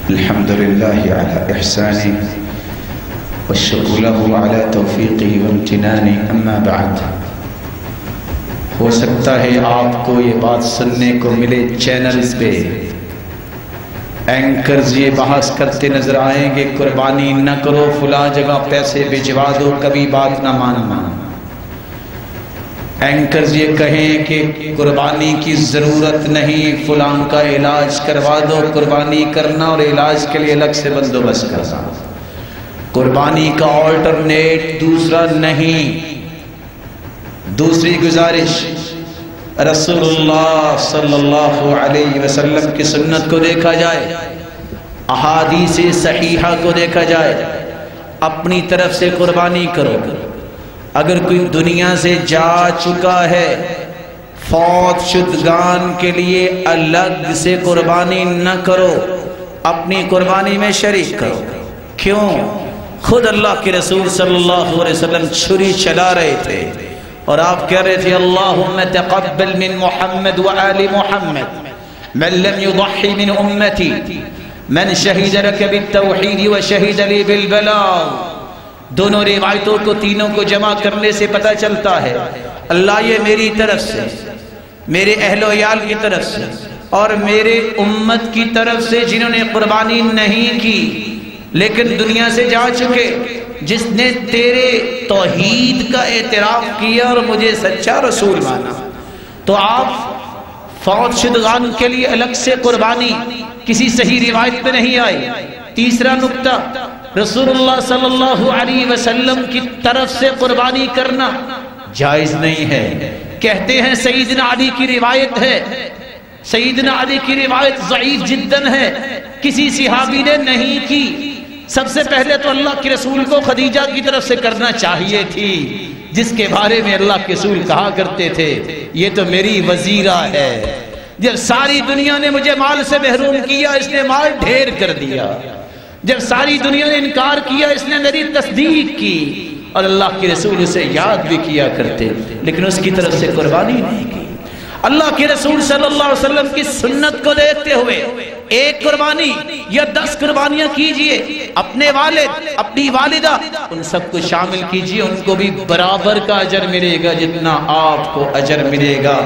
الحمد لله على إحسانه والشكر له على توفيقه وامتنانه اما بعد ہو سکتا ہے آپ کو یہ بات سننے کو ملے چینلز پہ اینکرز یہ بحث کرتے نظر آئیں گے قربانی نہ کرو فلاں جگہ پیسے بھجوا دو کبھی بات نہ ماننا اینکرز یہ کہیں کہ قربانی کی ضرورت نہیں فلاں کا علاج کروا دو قربانی کرنا اور علاج کے لیے الگ سے بندوبست کرنا قربانی کا آلٹرنیٹ دوسرا نہیں دوسری گزارش رسول اللہ صلی اللہ علیہ وسلم کی سنت کو دیکھا جائے احادیث صحیحہ کو دیکھا جائے اپنی طرف سے قربانی کرو اگر کوئی دنیا سے جا چکا ہے فوت شدگان کے لیے الگ سے قربانی نہ کرو اپنی قربانی میں شریک کرو کیوں خود اللہ کے رسول صلی اللہ علیہ وسلم چھری چلا رہے تھے اور آپ کہہ رہے تھے اللہم تقبل من محمد وآل محمد من لم يضحی من امتی من شہید لک بالتوحید وشہید لی بالبلاغ دونوں روایتوں کو تینوں کو جمع کرنے سے پتہ چلتا ہے اللہ یہ میری طرف سے میرے اہل و عیال کی طرف سے اور میرے امت کی طرف سے جنہوں نے قربانی نہیں کی لیکن دنیا سے جا چکے جس نے تیرے توحید کا اعتراف کیا اور مجھے سچا رسول مانا تو آپ فوت شدگان کے لیے الگ سے قربانی کسی صحیح روایت میں نہیں آئی تیسرا نکتہ رسول اللہ صلی اللہ علیہ وسلم کی طرف سے قربانی کرنا جائز نہیں ہے کہتے ہیں سیدنا علی کی روایت ہے سیدنا علی کی روایت ضعیف جداً ہے کسی صحابی نے نہیں کی سب سے پہلے تو اللہ کے رسول کو خدیجہ کی طرف سے کرنا چاہیے تھی جس کے بارے میں اللہ کے رسول کہا کرتے تھے یہ تو میری وزیرہ ہے جب ساری دنیا نے مجھے مال سے محروم کیا اس نے مال ڈھیر کر دیا جب ساری دنیا نے انکار کیا اس نے میری تصدیق کی اور اللہ کے رسول اسے یاد بھی کیا کرتے لیکن اس کی طرف سے قربانی نہیں کی اللہ کے رسول صلی اللہ علیہ وسلم کی سنت کو دیکھتے ہوئے ایک قربانی یا 10 قربانیاں کیجئے اپنے والد اپنی والدہ ان سب کو شامل کیجئے ان کو بھی برابر کا اجر ملے گا جتنا آپ کو اجر ملے گا